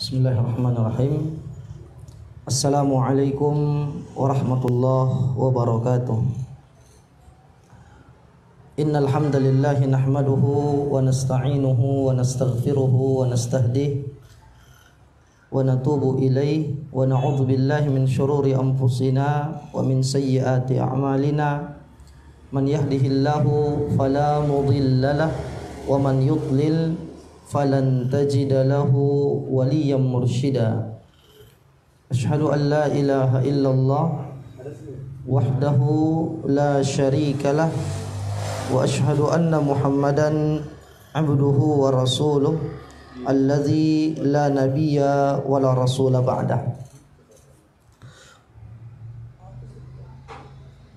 Bismillahirrahmanirrahim. Assalamualaikum warahmatullahi wabarakatuh. Innal hamdalillah nahmaduhu wa nasta'inuhu wa nastaghfiruhu wa nastahdihi wa natubu ilaihi wa na'udzu billahi min syururi anfusina wa min sayyiati a'malina. Man yahdihillahu fala mudhillalah wa man yudlil falan tajida lahu waliyan mursyida. Asyhadu an la ilaha illallah wahdahu la syarikalah wa asyhadu anna Muhammadan abduhu wa rasuluh alladzi la nabiyya wa la rasula ba'dah.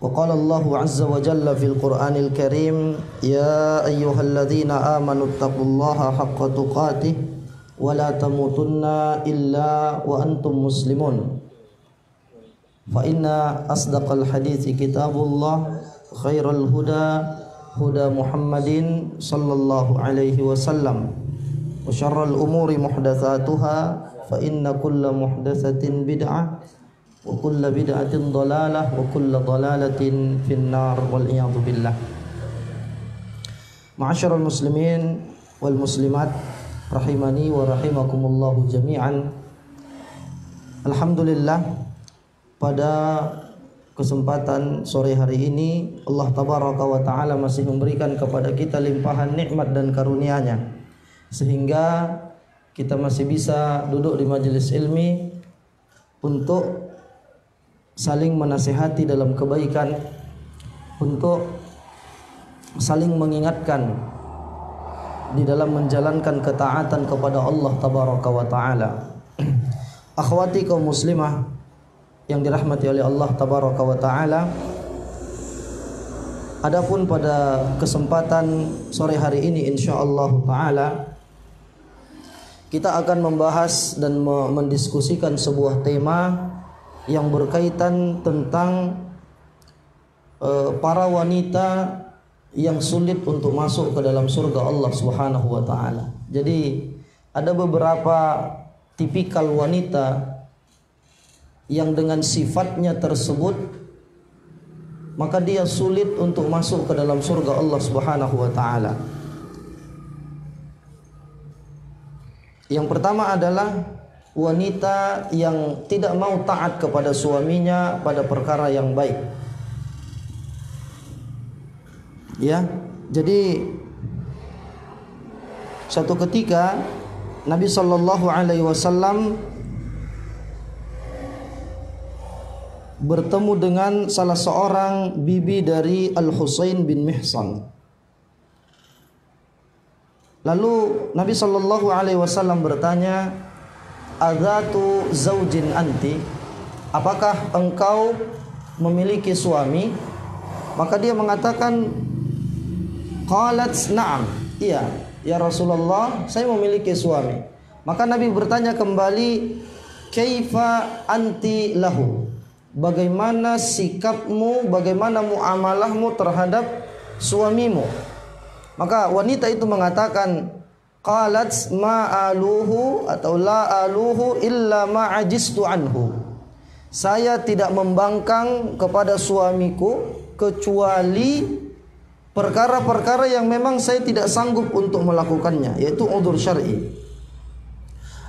Wa qala Allahu azza wa jalla fil Qur'anil Karim, ya ayyuhalladzina amanu taqullaha haqqa tuqatih wa la tamutunna illa wa antum muslimun. Fa inna asdaqal hadithi kitabullah, khairal huda huda Muhammadin sallallahu alaihi wasallam, wa syarral umuri muhdatsatuha, fa inna kulla muhdatsatin bid'ah wa kulla bid'atin dhalalah wa kulla dhalalatin finnar wal iyadzu billah. Ma'asyiral muslimin wal muslimat rahimani wa rahimakumullahu jami'an. Alhamdulillah, pada kesempatan sore hari ini Allah tabaraka wa taala masih memberikan kepada kita limpahan nikmat dan karunia-Nya sehingga kita masih bisa duduk di majelis ilmi untuk saling menasihati dalam kebaikan, untuk saling mengingatkan di dalam menjalankan ketaatan kepada Allah tabaraka wa taala. Akhwati kaum muslimah yang dirahmati oleh Allah tabaraka wa taala, adapun pada kesempatan sore hari ini insyaallah taala kita akan membahas dan mendiskusikan sebuah tema yang berkaitan tentang para wanita yang sulit untuk masuk ke dalam surga Allah Subhanahu wa taala. Jadi ada beberapa tipikal wanita yang dengan sifatnya tersebut maka dia sulit untuk masuk ke dalam surga Allah Subhanahu wa taala. Yang pertama adalah wanita yang tidak mau taat kepada suaminya pada perkara yang baik. Ya, jadi suatu ketika Nabi sallallahu alaihi wasallam bertemu dengan salah seorang bibi dari Al-Husain bin Mihsan. Lalu Nabi sallallahu alaihi wasallam bertanya, "Adzatu zaujin anti?" Apakah engkau memiliki suami? Maka dia mengatakan, qalat na'am, iya ya Rasulullah, saya memiliki suami. Maka Nabi bertanya kembali, kaifa anti lahu? Bagaimana sikapmu, bagaimana muamalahmu terhadap suamimu? Maka wanita itu mengatakan, qalat ma'aluhu atau la aluhu illa ma'ajistu anhu. Saya tidak membangkang kepada suamiku kecuali perkara-perkara yang memang saya tidak sanggup untuk melakukannya, yaitu udzur syar'i.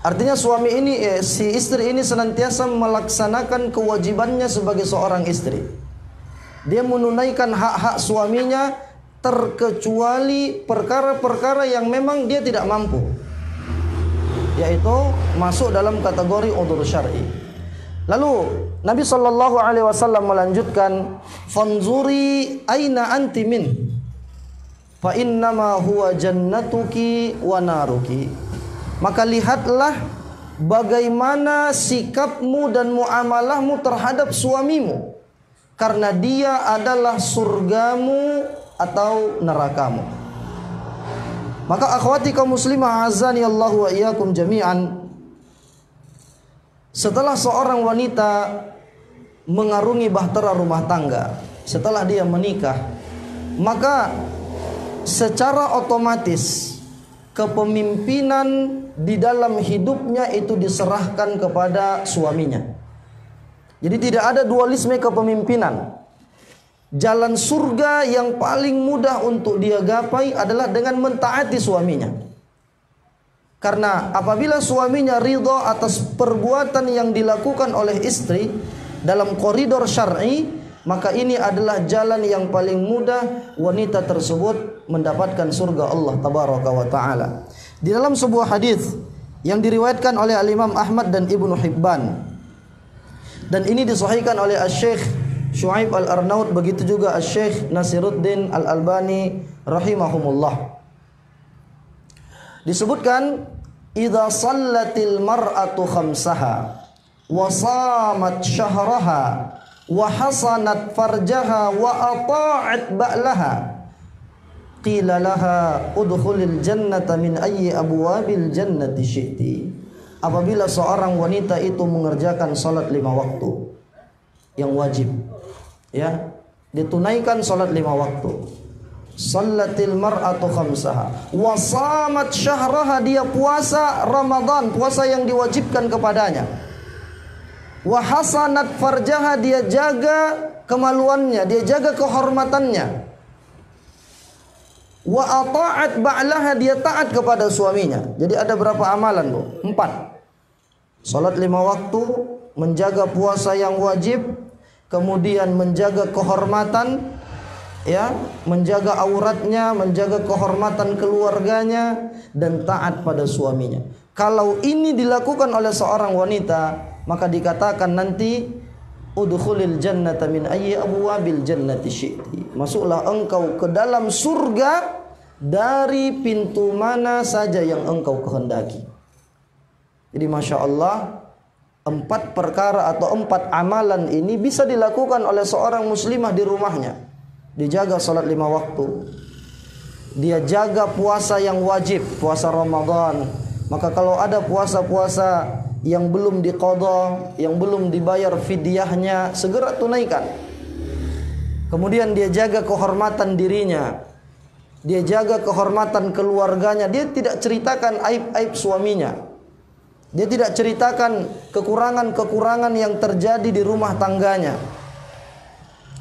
Artinya suami ini si istri ini senantiasa melaksanakan kewajibannya sebagai seorang istri. Dia menunaikan hak-hak suaminya terkecuali perkara-perkara yang memang dia tidak mampu, yaitu masuk dalam kategori udzur syar'i. Lalu Nabi sallallahu alaihi wasallam melanjutkan, fanzuri aina anti min fa innama huwa jannatuki wa naruki. Maka lihatlah bagaimana sikapmu dan muamalahmu terhadap suamimu, karena dia adalah surgamu atau nerakamu. Maka akhwati kaum muslimah azani Allah wa iyyakum jami'an, setelah seorang wanita mengarungi bahtera rumah tangga, setelah dia menikah, maka secara otomatis kepemimpinan di dalam hidupnya itu diserahkan kepada suaminya. Jadi tidak ada dualisme kepemimpinan. Jalan surga yang paling mudah untuk dia gapai adalah dengan mentaati suaminya. Karena apabila suaminya ridha atas perbuatan yang dilakukan oleh istri dalam koridor syar'i, maka ini adalah jalan yang paling mudah wanita tersebut mendapatkan surga Allah tabaraka wa taala. Di dalam sebuah hadis yang diriwayatkan oleh Al-Imam Ahmad dan Ibnu Hibban, dan ini disahihkan oleh Asy-Syaikh Syuaib Al-Arnaud, begitu juga Asy-Syaikh Nasiruddin Al-Albani rahimahumullah. Disebutkan, idza sallatil mar'atu khamsaha wa shamat syahraha wa hasanat farjaha wa ata'at ba'laha qila laha udkhulil jannata min ayyi abwabil jannati syi'ti. Apabila seorang wanita itu mengerjakan salat 5 waktu yang wajib, ya, ditunaikan salat 5 waktu, sallatil mar'atu khamsaha wa shamat syahraha, dia puasa Ramadan, puasa yang diwajibkan kepadanya, wa hasanat farjaha, dia jaga kemaluannya, dia jaga kehormatannya, wa ata'at ba'laha, dia taat kepada suaminya. Jadi ada berapa amalan, Bu? 4. Salat 5 waktu, menjaga puasa yang wajib, kemudian menjaga kehormatan, ya, menjaga auratnya, menjaga kehormatan keluarganya, dan taat pada suaminya. Kalau ini dilakukan oleh seorang wanita, maka dikatakan nanti udkhulil jannata min ayyi abwabil jannati syi'ti, masuklah engkau ke dalam surga dari pintu mana saja yang engkau kehendaki. Jadi Masya Allah, 4 perkara atau 4 amalan ini bisa dilakukan oleh seorang muslimah di rumahnya. Dijaga salat 5 waktu, dia jaga puasa yang wajib, puasa Ramadan. Maka kalau ada puasa-puasa yang belum diqadha, yang belum dibayar fidyahnya, segera tunaikan. Kemudian dia jaga kehormatan dirinya, dia jaga kehormatan keluarganya. Dia tidak ceritakan aib-aib suaminya, dia tidak ceritakan kekurangan-kekurangan yang terjadi di rumah tangganya.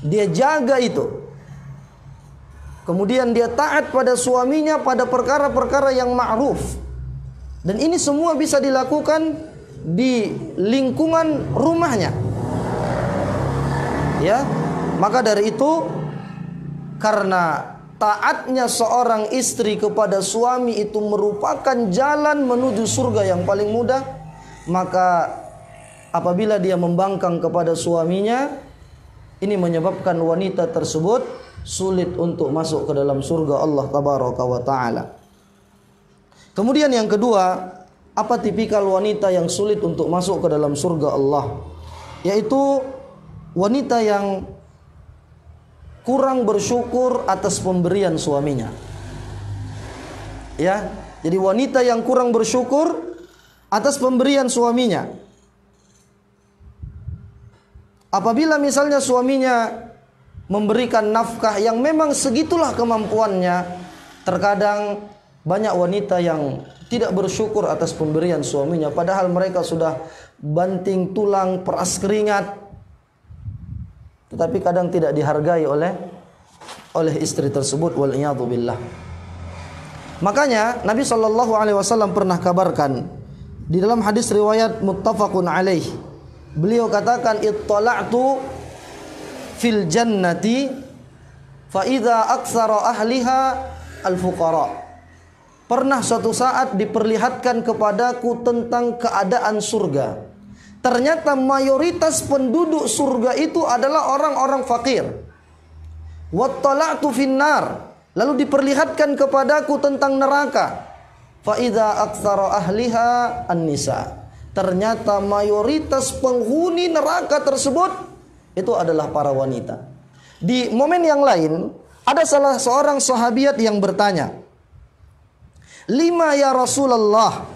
Dia jaga itu. Kemudian dia taat pada suaminya pada perkara-perkara yang ma'ruf. Dan ini semua bisa dilakukan di lingkungan rumahnya. Ya, maka dari itu, karena taatnya seorang istri kepada suami itu merupakan jalan menuju surga yang paling mudah, maka apabila dia membangkang kepada suaminya, ini menyebabkan wanita tersebut sulit untuk masuk ke dalam surga Allah tabaraka wa taala. Kemudian yang kedua, apa tipikal wanita yang sulit untuk masuk ke dalam surga Allah? Yaitu wanita yang kurang bersyukur atas pemberian suaminya. Ya, jadi wanita yang kurang bersyukur atas pemberian suaminya. Apabila misalnya suaminya memberikan nafkah yang memang segitulah kemampuannya, terkadang banyak wanita yang tidak bersyukur atas pemberian suaminya, padahal mereka sudah banting tulang, peras keringat, tetapi kadang tidak dihargai oleh istri tersebut, wal iyadu billah. Makanya Nabi SAW pernah kabarkan di dalam hadis riwayat muttafaqun alaih, beliau katakan, ittala'tu fil jannati fa idza aktsara ahliha al fuqara. Pernah suatu saat diperlihatkan kepadaku tentang keadaan surga. Ternyata mayoritas penduduk surga itu adalah orang-orang fakir. Wattala'tu finnar, lalu diperlihatkan kepadaku tentang neraka. Fa idza aktsara ahliha an-nisa. Ternyata mayoritas penghuni neraka tersebut itu adalah para wanita. Di momen yang lain, ada salah seorang sahabiat yang bertanya, "Lima ya Rasulullah?"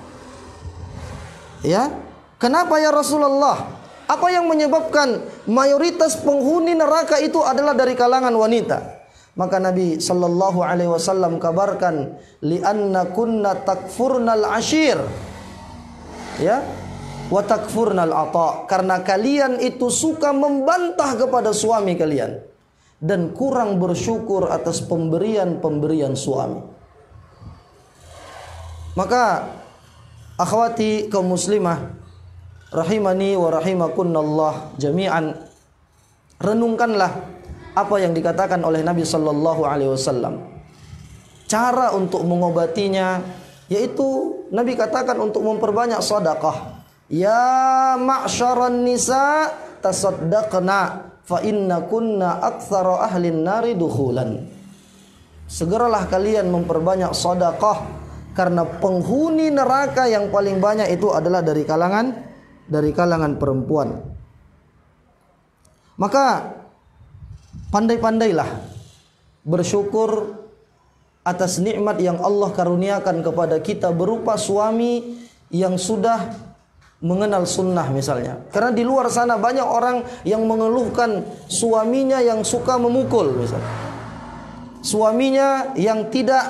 Ya, kenapa ya Rasulullah? Apa yang menyebabkan mayoritas penghuni neraka itu adalah dari kalangan wanita? Maka Nabi sallallahu alaihi wasallam kabarkan, li'anna kunna takfurnal ashir. Ya, wa takfurnal ata, karena kalian itu suka membantah kepada suami kalian dan kurang bersyukur atas pemberian-pemberian suami. Maka akhwati kaum muslimah rahimani wa rahimakunallah jami'an, renungkanlah apa yang dikatakan oleh Nabi sallallahu alaihi wasallam. Cara untuk mengobatinya yaitu Nabi katakan untuk memperbanyak sedekah. Ya ma'syaran nisa tasaddaqna fa inna kunna aktsara ahlin nari dukhulan. Segeralah kalian memperbanyak sedekah, karena penghuni neraka yang paling banyak itu adalah dari kalangan perempuan. Maka pandai-pandailah bersyukur atas nikmat yang Allah karuniakan kepada kita berupa suami yang sudah mengenal sunnah misalnya. Karena di luar sana banyak orang yang mengeluhkan suaminya yang suka memukul misalnya. Suaminya yang tidak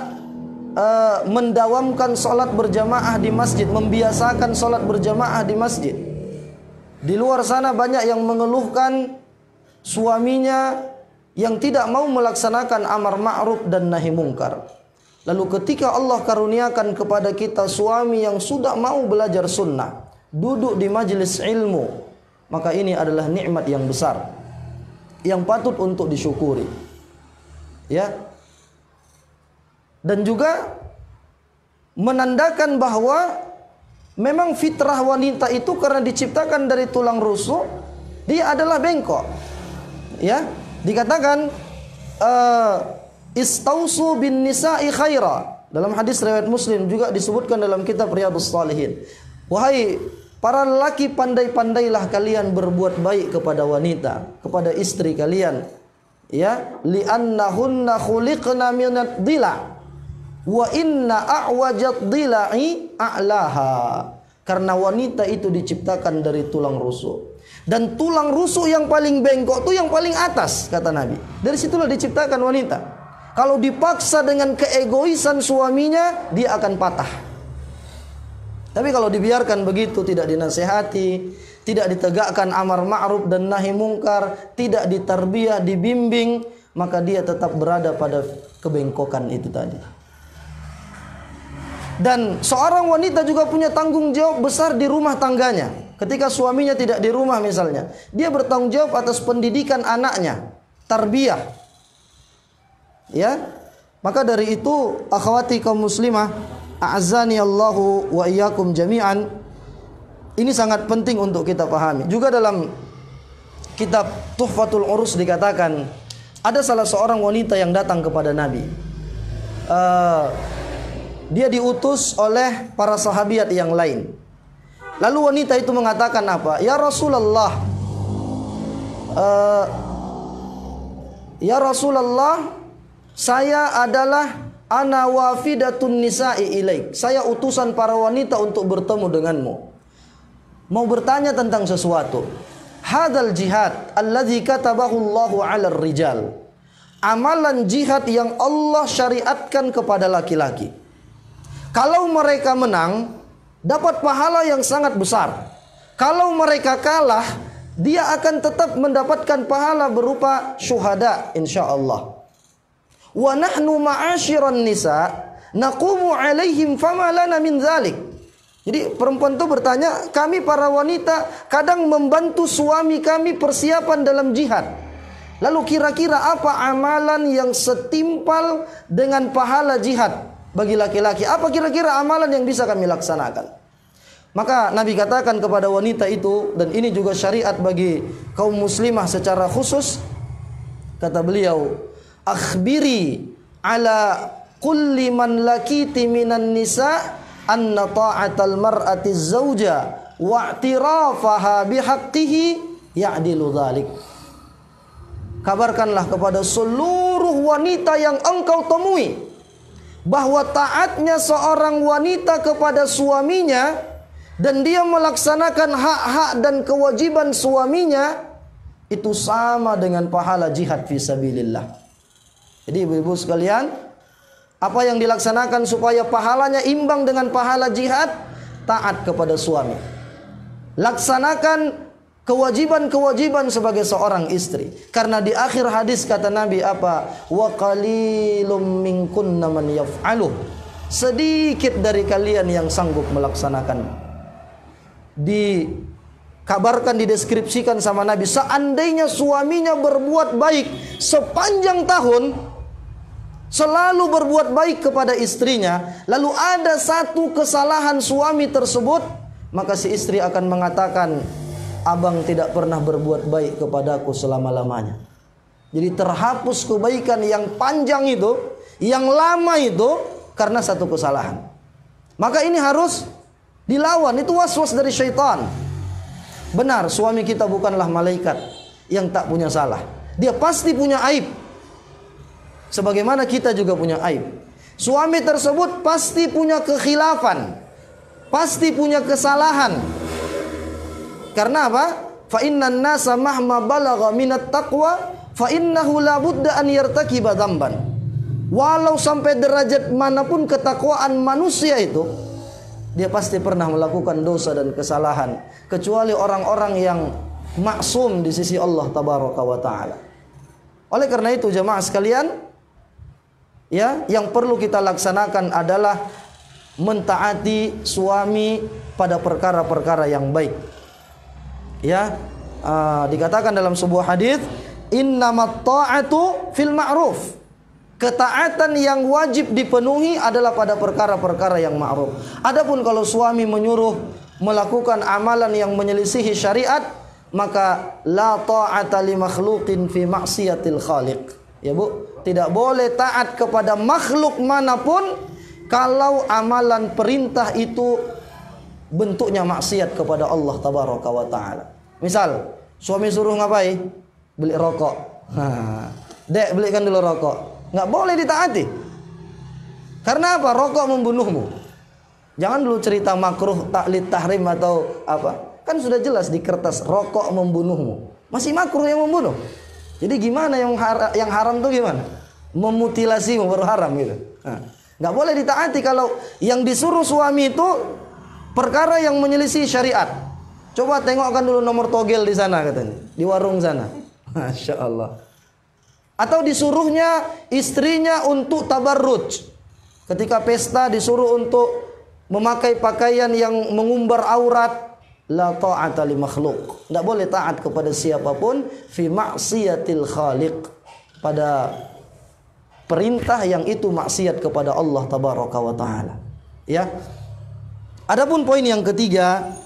mendawamkan salat berjamaah di masjid, membiasakan salat berjamaah di masjid. Di luar sana banyak yang mengeluhkan suaminya yang tidak mau melaksanakan amar ma'ruf dan nahi mungkar. Lalu ketika Allah karuniakan kepada kita suami yang sudah mau belajar sunnah, duduk di majelis ilmu, maka ini adalah nikmat yang besar yang patut untuk disyukuri. Ya. Dan juga menandakan bahwa memang fitrah wanita itu karena diciptakan dari tulang rusuk, dia adalah bengkok. Ya, dikatakan istausu bin nisa'i khaira. Dalam hadis riwayat Muslim juga disebutkan dalam kitab Riyadhus Shalihin. Wahai para lelaki, pandai-pandailah kalian berbuat baik kepada wanita, kepada istri kalian. Ya, li'annahunna khuliqna minad dhila wa inna a'wajad dhila'i a'laha. Karena wanita itu diciptakan dari tulang rusuk, dan tulang rusuk yang paling bengkok itu yang paling atas, kata Nabi. Dari situlah diciptakan wanita. Kalau dipaksa dengan keegoisan suaminya, dia akan patah. Tapi kalau dibiarkan begitu, tidak dinasehati, tidak ditegakkan amar ma'ruf dan nahi mungkar, tidak ditarbiyah, dibimbing, maka dia tetap berada pada kebengkokan itu tadi. Dan seorang wanita juga punya tanggung jawab besar di rumah tangganya. Ketika suaminya tidak di rumah misalnya, dia bertanggung jawab atas pendidikan anaknya, tarbiyah. Ya, maka dari itu akhwati kaum muslimah, a'azzani Allahu wa iyyakum jami'an, ini sangat penting untuk kita pahami. Juga dalam kitab Tuhfatul Urus dikatakan, ada salah seorang wanita yang datang kepada Nabi. Dia diutus oleh para sahabiat yang lain. Lalu wanita itu mengatakan apa? Ya Rasulullah, ya Rasulullah, saya adalah ana wafidatun nisa'i ilaik. Saya utusan para wanita untuk bertemu denganmu. Mau bertanya tentang sesuatu. Hadal jihad alladzi katabahu Allahu 'alal rijal. Amalan jihad yang Allah syariatkan kepada laki-laki. Kalau mereka menang, dapat pahala yang sangat besar. Kalau mereka kalah, dia akan tetap mendapatkan pahala berupa syuhada insyaallah. Wa nahnu ma'asyiran nisa naqumu 'alaihim fama lana min dzalik. Jadi perempuan itu bertanya, kami para wanita kadang membantu suami kami persiapan dalam jihad. Lalu kira-kira apa amalan yang setimpal dengan pahala jihad bagi laki-laki? Apa kira-kira amalan yang bisa kami laksanakan? Maka Nabi katakan kepada wanita itu, dan ini juga syariat bagi kaum muslimah secara khusus, kata beliau, akhbiri ala kulli man lakiti minan nisa anna ta'atal mar'ati zawja wa i'tirafaha bihaqqihi ya'dilu dhalik. Kabarkanlah kepada seluruh wanita yang engkau temui bahwa taatnya seorang wanita kepada suaminya dan dia melaksanakan hak-hak dan kewajiban suaminya itu sama dengan pahala jihad fisabilillah. Jadi ibu-ibu sekalian, apa yang dilaksanakan supaya pahalanya imbang dengan pahala jihad? taat kepada suami. Laksanakan kewajiban-kewajiban sebagai seorang istri. Karena di akhir hadis kata Nabi apa? Wa qalilum minkunna man yaf'aluh. Sedikit dari kalian yang sanggup melaksanakan. Dikabarkan, dideskripsikan sama Nabi, seandainya suaminya berbuat baik sepanjang tahun, selalu berbuat baik kepada istrinya, lalu ada satu kesalahan suami tersebut, maka si istri akan mengatakan, abang tidak pernah berbuat baik kepadaku selama-lamanya. Jadi terhapus kebaikan yang panjang itu, yang lama itu, karena satu kesalahan. Maka ini harus dilawan. Itu was-was dari syaitan. Benar, suami kita bukanlah malaikat yang tak punya salah. Dia pasti punya aib, sebagaimana kita juga punya aib. Suami tersebut pasti punya kekhilafan, pasti punya kesalahan. Karena apa? Fa innan nasa mahma balagha minat taqwa fa innahu la budda an yartakiba dzamban. Walau sampai derajat manapun ketakwaan manusia itu, dia pasti pernah melakukan dosa dan kesalahan, kecuali orang-orang yang maksum di sisi Allah tabaraka wa taala. Oleh karena itu jemaah sekalian, ya, yang perlu kita laksanakan adalah mentaati suami pada perkara-perkara yang baik. Ya, dikatakan dalam sebuah hadis, innamat ta'atu fil ma'ruf. Ketaatan yang wajib dipenuhi adalah pada perkara-perkara yang ma'ruf. Adapun kalau suami menyuruh melakukan amalan yang menyelisihi syariat, maka la ta'ata li makhluqin fi maksiatil khaliq. Ya Bu, tidak boleh taat kepada makhluk manapun kalau amalan perintah itu bentuknya maksiat kepada Allah tabaraka wa taala. Misal, suami suruh ngapain? Beli rokok. Dek, belikan dulu rokok. Nggak boleh ditaati. Karena apa? Rokok membunuhmu. Jangan dulu cerita makruh, taklid, tahrim atau apa. Kan sudah jelas di kertas, rokok membunuhmu. Masih makruh yang membunuh. Jadi gimana yang haram tuh gimana? Memutilasimu baru haram gitu. Nggak boleh ditaati kalau yang disuruh suami itu perkara yang menyelisih syariat. Coba tengokkan dulu nomor togel di sana katanya, di warung sana. Masya Allah. Atau disuruhnya istrinya untuk tabarruj. Ketika pesta disuruh untuk memakai pakaian yang mengumbar aurat. La ta'ata li makhluk. Tidak boleh taat kepada siapapun fi maksiatil khaliq, pada perintah yang itu maksiat kepada Allah tabaraka wa taala. Ya. Adapun poin yang ketiga,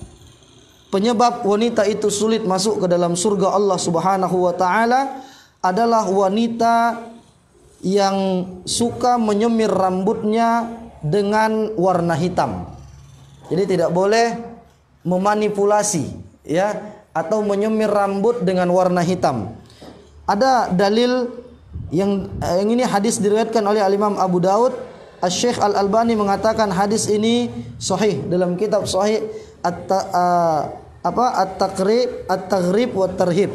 penyebab wanita itu sulit masuk ke dalam surga Allah Subhanahu wa taala adalah wanita yang suka menyemir rambutnya dengan warna hitam. Jadi tidak boleh memanipulasi, ya, atau menyemir rambut dengan warna hitam. Ada dalil yang ini hadis diriwayatkan oleh Al-Imam Abu Daud. Asy-Syaikh Al-Albani mengatakan hadis ini sahih dalam kitab Sahih At-Taghrib wa Tarhib.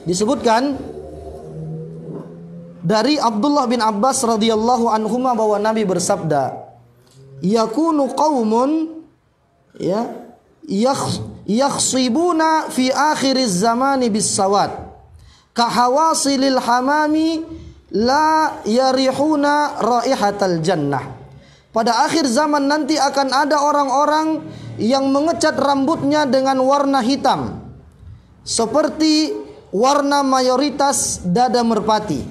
Disebutkan dari Abdullah bin Abbas radhiyallahu anhuma bahwa Nabi bersabda, yakunu qaumun ya yakhsibuna fi akhiriz zamani bis sawad ka hawasilil hamami la yarihuna raihatal jannah. Pada akhir zaman nanti akan ada orang-orang yang mengecat rambutnya dengan warna hitam seperti warna mayoritas dada merpati.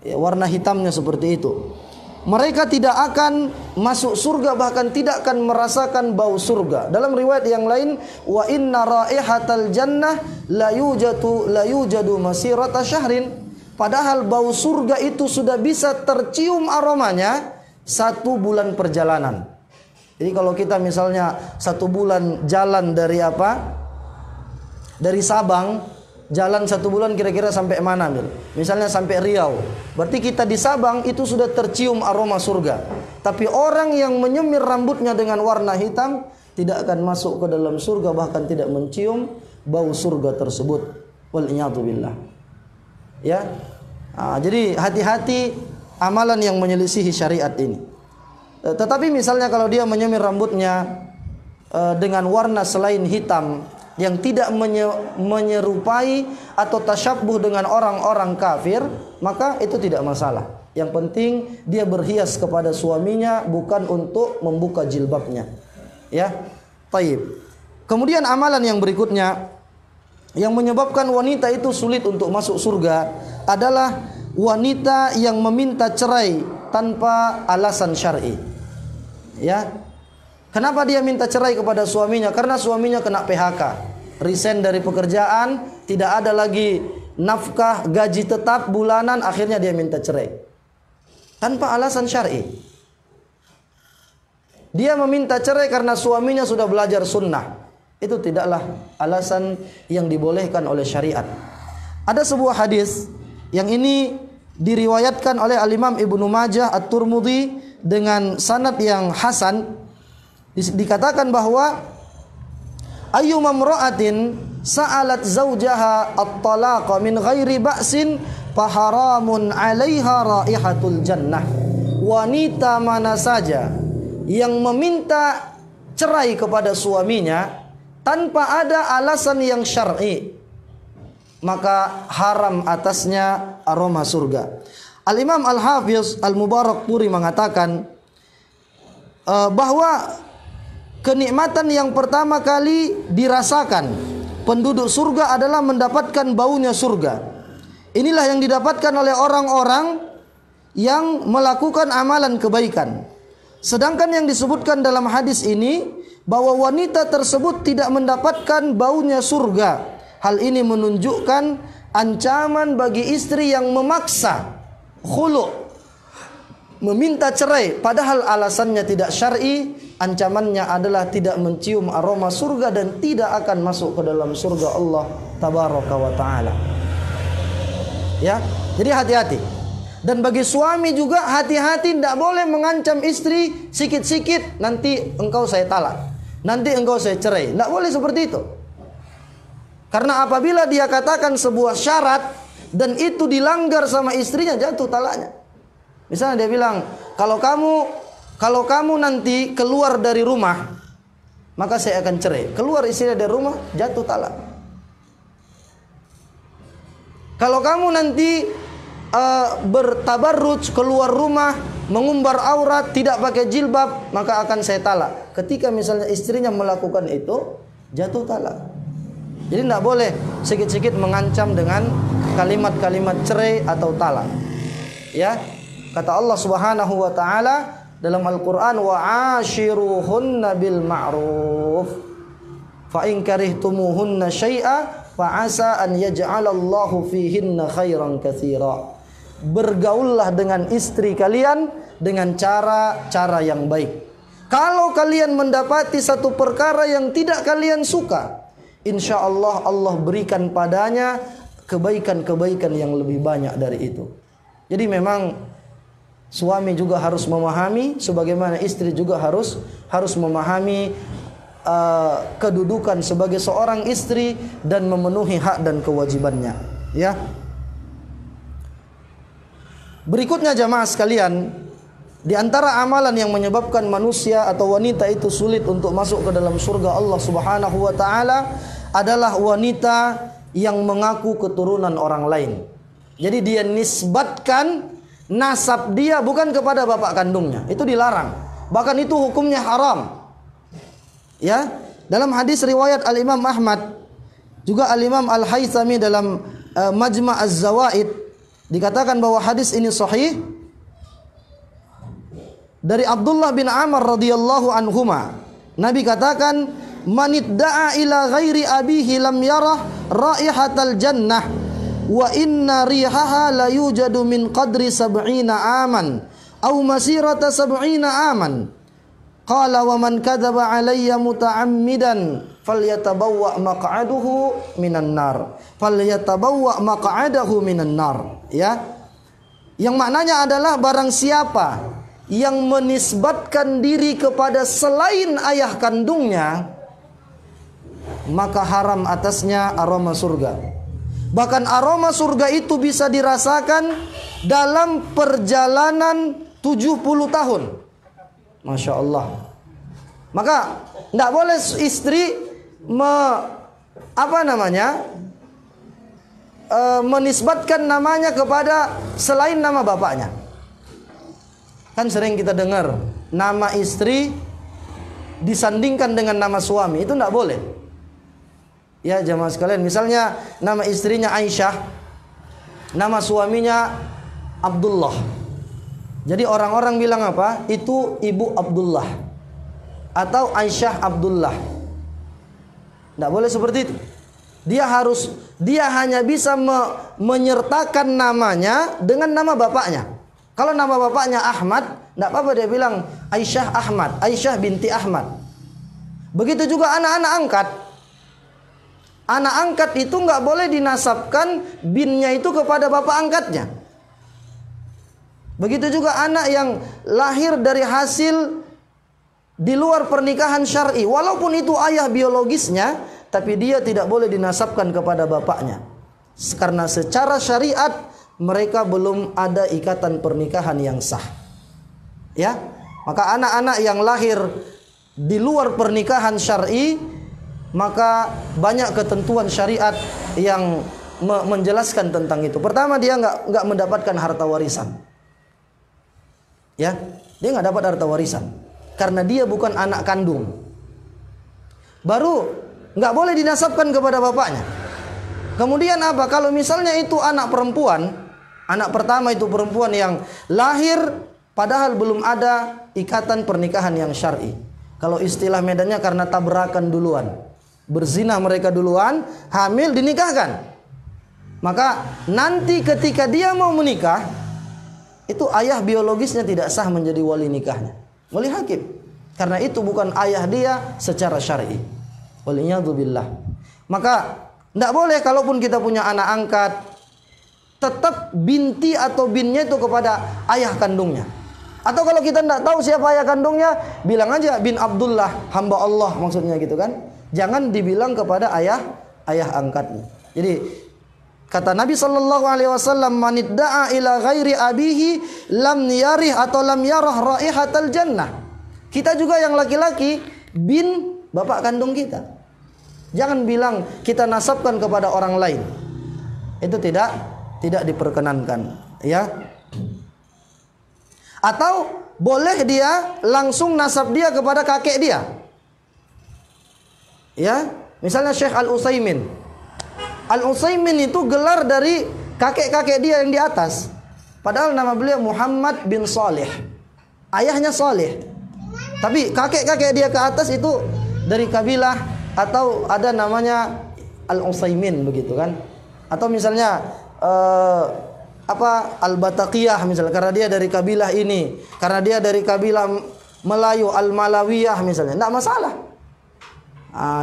Ya, warna hitamnya seperti itu. Mereka tidak akan masuk surga, bahkan tidak akan merasakan bau surga. Dalam riwayat yang lain, wa inna raihatal jannah la yujadu masirata syahrin. Padahal bau surga itu sudah bisa tercium aromanya 1 bulan perjalanan. Jadi kalau kita misalnya 1 bulan jalan dari dari Sabang, jalan 1 bulan kira-kira sampai mana Mil? Misalnya sampai Riau. Berarti kita di Sabang itu sudah tercium aroma surga. Tapi orang yang menyemir rambutnya dengan warna hitam tidak akan masuk ke dalam surga, bahkan tidak mencium bau surga tersebut. Wal-iyadu billah. Ya. Jadi hati-hati amalan yang menyelisihi syariat ini. Tetapi misalnya kalau dia menyemir rambutnya dengan warna selain hitam yang tidak menyerupai atau tasyabbuh dengan orang-orang kafir, maka itu tidak masalah. Yang penting dia berhias kepada suaminya, bukan untuk membuka jilbabnya. Ya, taib. Kemudian amalan yang berikutnya yang menyebabkan wanita itu sulit untuk masuk surga adalah wanita yang meminta cerai tanpa alasan syar'i. Ya. Kenapa dia minta cerai kepada suaminya? Karena suaminya kena PHK, resign dari pekerjaan, tidak ada lagi nafkah, gaji tetap bulanan, akhirnya dia minta cerai. Tanpa alasan syar'i. Dia meminta cerai karena suaminya sudah belajar sunnah. Itu tidaklah alasan yang dibolehkan oleh syariat. Ada sebuah hadis yang ini diriwayatkan oleh Al-Imam Ibnu Majah, At-Tirmidzi dengan sanad yang hasan. Dikatakan bahwa ayyuma imra'atin sa'alat zawjaha at-talaqa min ghairi ba'sin faharamun 'alaiha raihatul jannah. Wanita mana saja yang meminta cerai kepada suaminya tanpa ada alasan yang syar'i, maka haram atasnya aroma surga. Al-Imam Al-Hafiz Al-Mubarakpuri mengatakan bahwa kenikmatan yang pertama kali dirasakan penduduk surga adalah mendapatkan baunya surga. Inilah yang didapatkan oleh orang-orang yang melakukan amalan kebaikan. Sedangkan yang disebutkan dalam hadis ini bahwa wanita tersebut tidak mendapatkan baunya surga. Hal ini menunjukkan ancaman bagi istri yang memaksa khulu', meminta cerai padahal alasannya tidak syar'i. Ancamannya adalah tidak mencium aroma surga dan tidak akan masuk ke dalam surga Allah tabaraka wa ta'ala. Ya, jadi hati-hati. Dan bagi suami juga hati-hati, tidak boleh mengancam istri sikit-sikit, nanti engkau saya talak, nanti engkau saya cerai. Tidak boleh seperti itu. Karena apabila dia katakan sebuah syarat dan itu dilanggar sama istrinya, jatuh talaknya. Misalnya dia bilang, kalau kamu nanti keluar dari rumah, maka saya akan cerai. Keluar istrinya dari rumah, jatuh talak. Kalau kamu nanti bertabarruj, keluar rumah, mengumbar aurat, tidak pakai jilbab, maka akan saya talak. Ketika misalnya istrinya melakukan itu, jatuh talak. Jadi tidak boleh sikit-sikit mengancam dengan kalimat-kalimat cerai atau talak. Ya, kata Allah Subhanahu wa taala dalam Al-Qur'an, wa ashiruhunna bil ma'ruf fa in karihtumuhunna syai'a fa asa an yaj'alallahu fihinna khairan katsira. Bergaullah dengan istri kalian dengan cara-cara yang baik. Kalau kalian mendapati satu perkara yang tidak kalian suka, insya Allah Allah berikan padanya kebaikan-kebaikan yang lebih banyak dari itu. Jadi memang suami juga harus memahami, sebagaimana istri juga harus memahami kedudukan sebagai seorang istri dan memenuhi hak dan kewajibannya. Ya. Berikutnya jamaah sekalian, di antara amalan yang menyebabkan manusia atau wanita itu sulit untuk masuk ke dalam surga Allah Subhanahu wa taala adalah wanita yang mengaku keturunan orang lain. Jadi dia nisbatkan nasab dia bukan kepada bapak kandungnya. Itu dilarang. Bahkan itu hukumnya haram. Ya, dalam hadis riwayat Al-Imam Ahmad, juga Al-Imam Al-Haythami dalam Majma' Az-Zawaid, dikatakan bahwa hadis ini sahih dari Abdullah bin Amr radhiyallahu anhuma. Nabi katakan, "Manidda'a ila ghairi abihi lam yarah raihatal jannah wa inna rihaha la yujadu min qadri 70 aman aw masirata 70 aman." Qala wa man kadzaba alayya muta'ammidan falyatabawwa maq'adahu minan nar. Falyatabawwa maq'adahu minan nar. Ya. Yang maknanya adalah barang siapa yang menisbatkan diri kepada selain ayah kandungnya, maka haram atasnya aroma surga. Bahkan aroma surga itu bisa dirasakan dalam perjalanan 70 tahun. Masya Allah. Maka tidak boleh istri menisbatkan namanya kepada selain nama bapaknya. Kan sering kita dengar nama istri disandingkan dengan nama suami, itu tidak boleh. Ya jamaah sekalian, misalnya nama istrinya Aisyah, nama suaminya Abdullah. Jadi orang-orang bilang apa? Itu Ibu Abdullah atau Aisyah Abdullah. Tidak boleh seperti itu. Dia hanya bisa menyertakan namanya dengan nama bapaknya. Kalau nama bapaknya Ahmad, tidak apa-apa dia bilang Aisyah Ahmad, Aisyah binti Ahmad. Begitu juga anak-anak angkat. Anak angkat itu nggak boleh dinasabkan binnya itu kepada bapak angkatnya. Begitu juga anak yang lahir dari hasil di luar pernikahan syar'i, walaupun itu ayah biologisnya, tapi dia tidak boleh dinasabkan kepada bapaknya. Karena secara syariat mereka belum ada ikatan pernikahan yang sah. Ya, maka anak-anak yang lahir di luar pernikahan syar'i, maka banyak ketentuan syariat yang menjelaskan tentang itu. Pertama, dia nggak mendapatkan harta warisan. Ya, dia nggak dapat harta warisan karena dia bukan anak kandung. Baru nggak boleh dinasabkan kepada bapaknya. Kemudian apa? Kalau misalnya itu anak perempuan, anak pertama itu perempuan yang lahir padahal belum ada ikatan pernikahan yang syar'i. Kalau istilah medannya karena tabrakan duluan, berzina mereka duluan, hamil dinikahkan. Maka nanti ketika dia mau menikah, itu ayah biologisnya tidak sah menjadi wali nikahnya, wali hakim, karena itu bukan ayah dia secara syar'i. Waliyadzubillah. Maka tidak boleh kalaupun kita punya anak angkat, tetap binti atau binnya itu kepada ayah kandungnya. Atau kalau kita tidak tahu siapa ayah kandungnya, bilang aja bin Abdullah, hamba Allah, maksudnya gitu kan. Jangan dibilang kepada ayah angkatnya. Jadi kata Nabi SAW, manidda'a ila ghairi abihi lam yarih atau lam yarah raihatal jannah. Kita juga yang laki-laki bin bapak kandung kita. Jangan bilang kita nasabkan kepada orang lain. Itu tidak diperkenankan, ya. Atau boleh dia langsung nasab dia kepada kakek dia. Ya, misalnya Syekh Al-Utsaimin. Al-Utsaimin itu gelar dari kakek-kakek dia yang di atas. Padahal nama beliau Muhammad bin Saleh. Ayahnya Saleh. Tapi kakek-kakek dia ke atas itu dari kabilah atau ada namanya Al-Utsaimin begitu kan. Atau misalnya Al-Bataqiyah misalnya, karena dia dari kabilah ini, karena dia dari kabilah Melayu, Al-Malawiyah misalnya. Tidak masalah.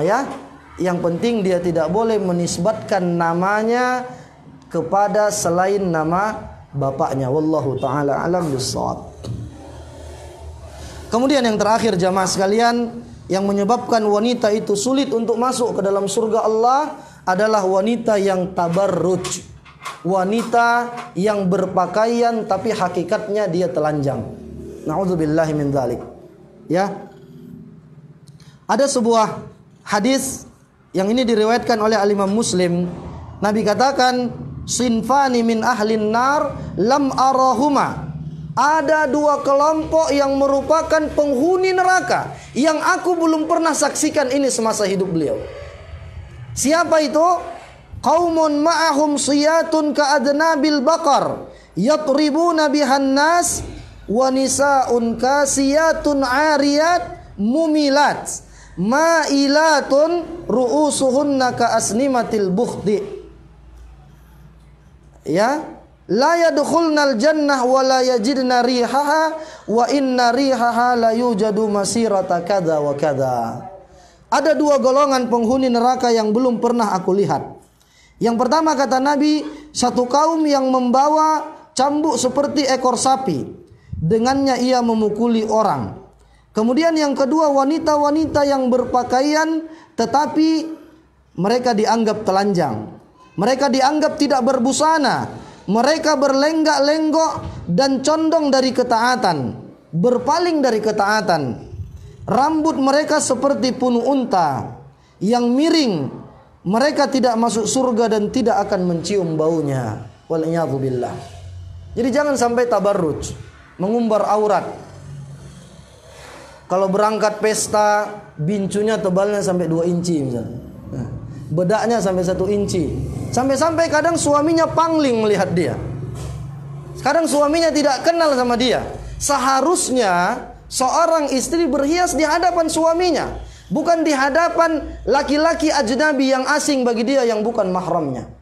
Ya. Yang penting dia tidak boleh menisbatkan namanya kepada selain nama bapaknya. Wallahu taala alam bissawab. Kemudian yang terakhir jamaah sekalian, yang menyebabkan wanita itu sulit untuk masuk ke dalam surga Allah adalah wanita yang tabarruj. Wanita yang berpakaian tapi hakikatnya dia telanjang. Na'udzubillahi min dzalik. Ya. Ada sebuah hadis yang ini diriwayatkan oleh Al-Imam Muslim. Nabi katakan, sinfani min ahlin nar lam arahuma. Ada dua kelompok yang merupakan penghuni neraka yang aku belum pernah saksikan ini semasa hidup beliau. Siapa itu? Qaumun ma'ahum siyatun ka'adnabil baqar yatribuna bihan nas wa nisa'un kasiyatun 'ariyat mumilat ma'ilatun ru'usuhunna ka'asnimatil bukhti. Ya, la yadkhulnal jannah wa la yajidna rihaha wa inna rihaha la yujadu masirata kadza wa kadza. Ada dua golongan penghuni neraka yang belum pernah aku lihat. Yang pertama kata Nabi, satu kaum yang membawa cambuk seperti ekor sapi, dengannya ia memukuli orang. Kemudian yang kedua, wanita-wanita yang berpakaian tetapi mereka dianggap telanjang. Mereka dianggap tidak berbusana. Mereka berlenggak-lenggok dan condong dari ketaatan. berpaling dari ketaatan. Rambut mereka seperti punuk unta yang miring. Mereka tidak masuk surga dan tidak akan mencium baunya. Wal'iyadzubillah. Jadi jangan sampai tabarruj, mengumbar aurat. Kalau berangkat pesta, bincunya tebalnya sampai 2 inci misalnya. Bedaknya sampai 1 inci. Sampai-sampai kadang suaminya pangling melihat dia. Kadang suaminya tidak kenal sama dia. Seharusnya seorang istri berhias di hadapan suaminya, bukan di hadapan laki-laki ajnabi yang asing bagi dia yang bukan mahramnya.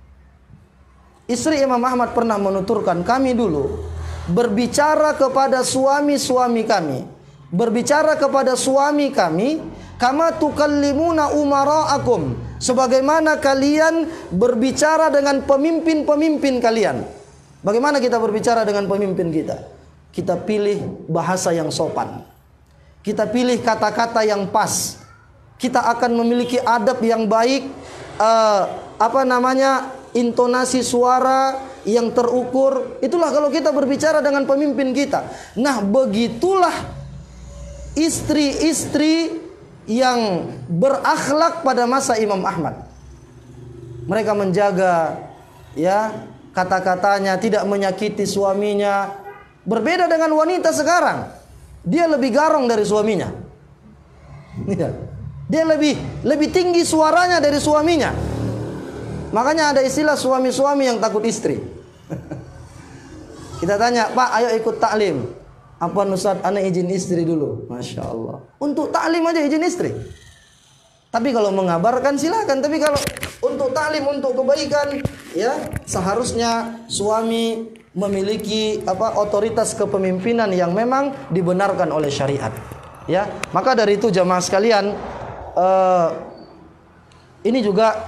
Istri Imam Ahmad pernah menuturkan, kami dulu berbicara kepada suami-suami kami, berbicara kepada suami kami, kama tukallimuna umara'akum, sebagaimana kalian berbicara dengan pemimpin-pemimpin kalian. Bagaimana kita berbicara dengan pemimpin kita? Kita pilih bahasa yang sopan, kita pilih kata-kata yang pas, kita akan memiliki adab yang baik, intonasi suara yang terukur. Itulah kalau kita berbicara dengan pemimpin kita. Nah, begitulah istri-istri yang berakhlak pada masa Imam Ahmad. Mereka menjaga kata-katanya, tidak menyakiti suaminya. Berbeda dengan wanita sekarang, dia lebih garong dari suaminya. Dia lebih tinggi suaranya dari suaminya. Makanya ada istilah suami-suami yang takut istri. Kita tanya, Pak, ayo ikut taklim. Apa Ustaz, ana izin istri dulu. Masya Allah. Untuk taklim aja izin istri. Tapi kalau mengabarkan silakan. Tapi kalau untuk taklim, untuk kebaikan, seharusnya suami memiliki otoritas kepemimpinan yang memang dibenarkan oleh syariat. Maka dari itu jamaah sekalian, ini juga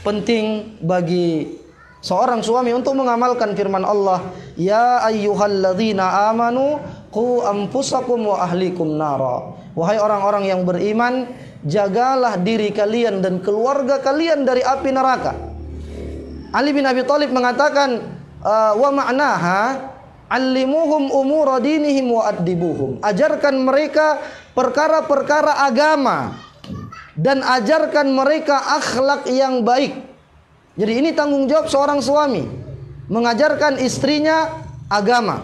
penting bagi seorang suami untuk mengamalkan firman Allah, ya ayyuhalladzina amanu qu anfusakum wa ahlikum nara. Wahai orang-orang yang beriman, jagalah diri kalian dan keluarga kalian dari api neraka. Ali bin Abi Thalib mengatakan, wa ma'naha allimuhum umura dinihim wa addibuhum. Ajarkan mereka perkara-perkara agama dan ajarkan mereka akhlak yang baik. Jadi ini tanggung jawab seorang suami, mengajarkan istrinya agama,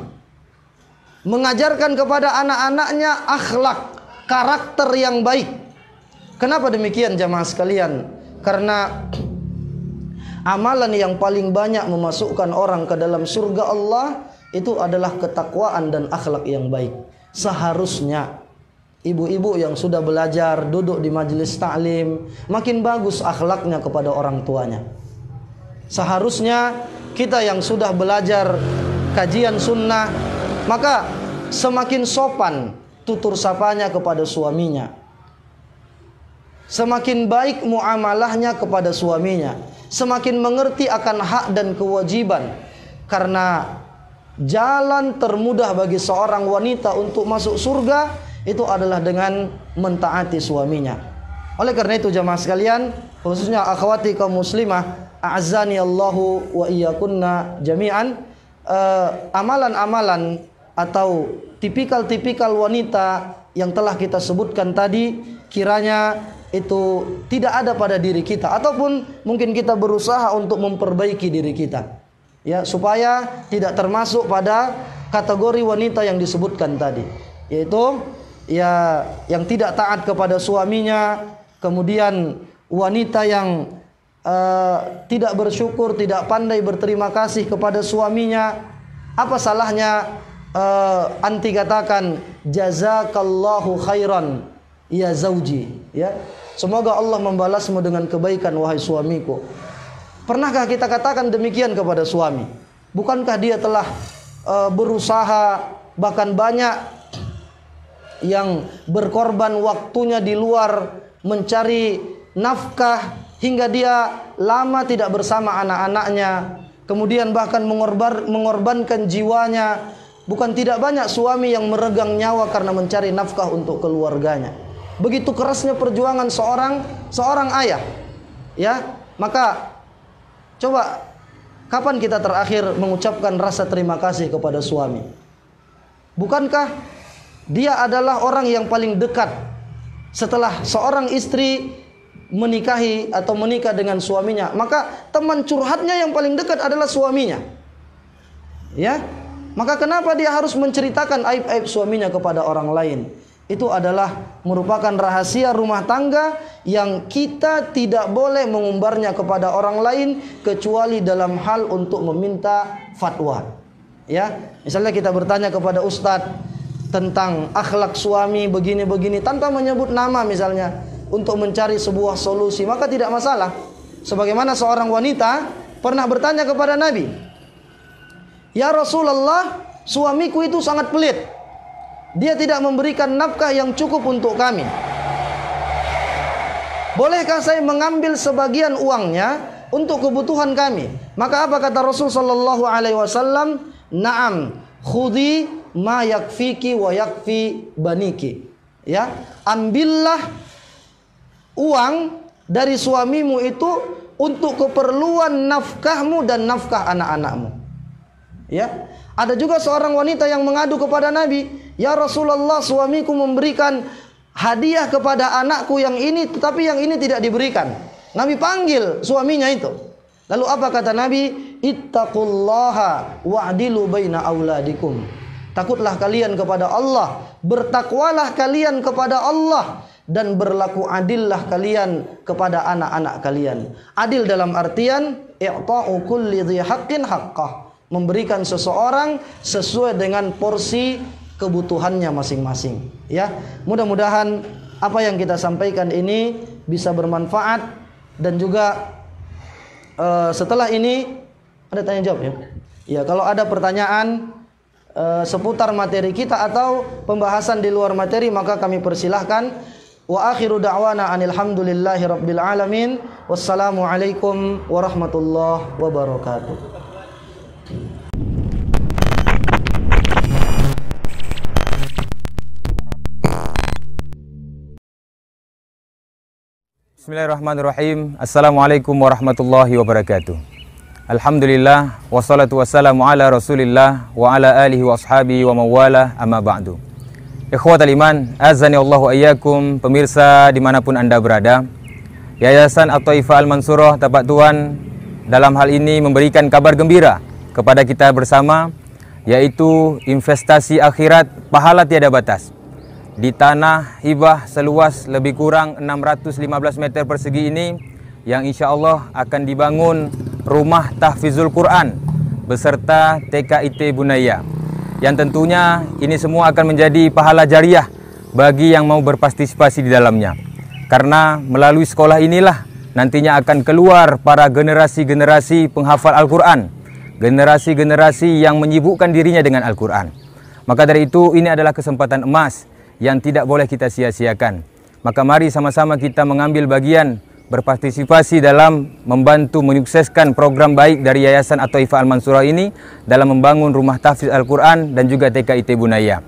mengajarkan kepada anak-anaknya akhlak, karakter yang baik. Kenapa demikian jamaah sekalian? Karena amalan yang paling banyak memasukkan orang ke dalam surga Allah itu adalah ketakwaan dan akhlak yang baik. Seharusnya ibu-ibu yang sudah belajar duduk di majelis taklim makin bagus akhlaknya kepada orang tuanya. Seharusnya kita yang sudah belajar kajian sunnah, maka semakin sopan tutur sapanya kepada suaminya, semakin baik muamalahnya kepada suaminya, semakin mengerti akan hak dan kewajiban. Karena jalan termudah bagi seorang wanita untuk masuk surga itu adalah dengan mentaati suaminya. Oleh karena itu jamaah sekalian, khususnya akhwati kaum muslimah, a'azzani Allahu wa iyyakunna jami'an, amalan-amalan atau tipikal-tipikal wanita yang telah kita sebutkan tadi, kiranya itu tidak ada pada diri kita, ataupun mungkin kita berusaha untuk memperbaiki diri kita, supaya tidak termasuk pada kategori wanita yang disebutkan tadi, yaitu yang tidak taat kepada suaminya, kemudian wanita yang tidak bersyukur, tidak pandai berterima kasih kepada suaminya. Apa salahnya anti katakan jazakallahu khairan ya zauji, semoga Allah membalasmu dengan kebaikan wahai suamiku. Pernahkah kita katakan demikian kepada suami? Bukankah dia telah berusaha, bahkan banyak yang berkorban waktunya di luar mencari nafkah, hingga dia lama tidak bersama anak-anaknya, kemudian bahkan mengorbankan jiwanya. Bukan tidak banyak suami yang meregang nyawa karena mencari nafkah untuk keluarganya. Begitu kerasnya perjuangan seorang ayah, maka coba kapan kita terakhir mengucapkan rasa terima kasih kepada suami? Bukankah dia adalah orang yang paling dekat setelah seorang istri menikahi atau menikah dengan suaminya, maka teman curhatnya yang paling dekat adalah suaminya. Ya, maka kenapa dia harus menceritakan aib-aib suaminya kepada orang lain? Itu adalah merupakan rahasia rumah tangga yang kita tidak boleh mengumbarnya kepada orang lain kecuali dalam hal untuk meminta fatwa. Ya, misalnya kita bertanya kepada ustadz tentang akhlak suami begini-begini tanpa menyebut nama misalnya, untuk mencari sebuah solusi, maka tidak masalah. Sebagaimana seorang wanita pernah bertanya kepada Nabi, "Ya Rasulullah, suamiku itu sangat pelit. Dia tidak memberikan nafkah yang cukup untuk kami. Bolehkah saya mengambil sebagian uangnya untuk kebutuhan kami?" Maka apa kata Rasul sallallahu alaihi wasallam? "Na'am, khudhi ma yakfiki wa yakfi baniki." Ya, ambillah uang dari suamimu itu untuk keperluan nafkahmu dan nafkah anak-anakmu. Ya, ada juga seorang wanita yang mengadu kepada Nabi, "Ya Rasulullah, suamiku memberikan hadiah kepada anakku yang ini, tetapi yang ini tidak diberikan." Nabi panggil suaminya itu. Lalu apa kata Nabi? "Ittaqullaha wa'dilu baina auladikum." Takutlah kalian kepada Allah, bertakwalah kalian kepada Allah, dan berlaku adillah kalian kepada anak-anak kalian. Adil dalam artian i'ta'u kulli dhi haqqin haqqah, memberikan seseorang sesuai dengan porsi kebutuhannya masing-masing. Ya, mudah-mudahan apa yang kita sampaikan ini bisa bermanfaat, dan juga setelah ini ada tanya jawab ya. Ya, kalau ada pertanyaan seputar materi kita atau pembahasan di luar materi, maka kami persilahkan. Wa akhiru da'wana anil hamdulillahi rabbil alamin. Wassalamu alaikum warahmatullahi wabarakatuh. Bismillahirrahmanirrahim. Assalamualaikum warahmatullahi wabarakatuh. Alhamdulillah, wassalatu wassalamu ala rasulillah wa ala alihi wa ashabihi wa mawala, amma ba'du. Ikhwatal iman, azani Allahu ayyakum, pemirsa dimanapun anda berada. Yayasan At-Thaifah Al-Mansurah Tapak Tuan dalam hal ini memberikan kabar gembira kepada kita bersama, yaitu investasi akhirat pahala tiada batas. Di tanah hibah seluas lebih kurang 615 meter persegi ini, yang insya Allah akan dibangun rumah tahfizul Quran beserta TKIT Bunaya, yang tentunya ini semua akan menjadi pahala jariah bagi yang mau berpartisipasi di dalamnya. Karena melalui sekolah inilah nantinya akan keluar para generasi-generasi penghafal Al-Quran, generasi-generasi yang menyibukkan dirinya dengan Al-Quran. Maka dari itu ini adalah kesempatan emas yang tidak boleh kita sia-siakan. Maka mari sama-sama kita mengambil bagian, berpartisipasi dalam membantu menyukseskan program baik dari Yayasan At-Thaifah Al-Mansurah ini dalam membangun rumah tahfiz Al-Quran dan juga TKIT Bunaya.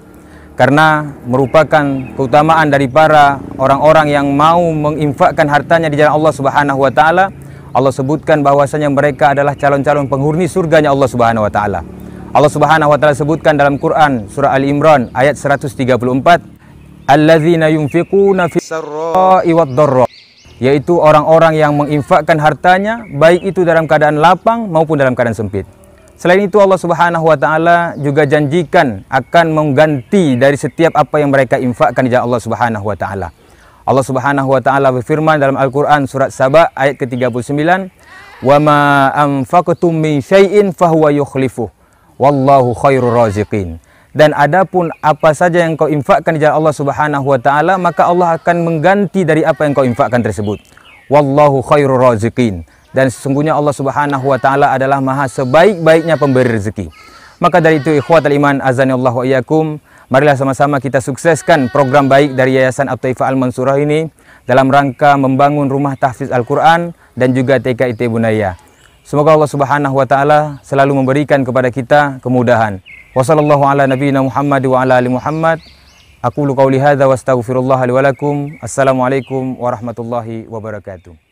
Karena merupakan keutamaan dari para orang-orang yang mau menginfakkan hartanya di jalan Allah Subhanahu wa taala. Allah sebutkan bahwasanya mereka adalah calon-calon penghuni surganya Allah Subhanahu wa taala. Allah Subhanahu wa taala sebutkan dalam Quran surah Ali Imran ayat 134, alladzina yunfiquna fis-sarra'i wad-dharra, yaitu orang-orang yang menginfakkan hartanya baik itu dalam keadaan lapang maupun dalam keadaan sempit. Selain itu Allah Subhanahu wa taala juga janjikan akan mengganti dari setiap apa yang mereka infakkan di jalan Allah Subhanahu wa taala. Allah Subhanahu wa taala berfirman dalam Al-Qur'an surat Saba ayat ke-39, "Wa ma anfaqtum min syai'in fahuwa yukhlifuh wallahu khairur raziqin." Dan adapun apa saja yang kau infakkan di jalan Allah Subhanahu wa taala, maka Allah akan mengganti dari apa yang kau infakkan tersebut. Wallahu khairur raziqin. Dan sesungguhnya Allah Subhanahu wa taala adalah maha sebaik-baiknya pemberi rezeki. Maka dari itu ikhwatal iman, azanillahu iyyakum, marilah sama-sama kita sukseskan program baik dari Yayasan At-Thaifah Al-Mansurah ini dalam rangka membangun rumah tahfiz Al-Quran dan juga TKIT Bunaya. Semoga Allah Subhanahu wa taala selalu memberikan kepada kita kemudahan. Wassallallahu ala nabiyina Muhammad wa ala ali Muhammad. Aqulu qauli hadza wa astaghfirullah li wa lakum. Assalamualaikum warahmatullahi wabarakatuh.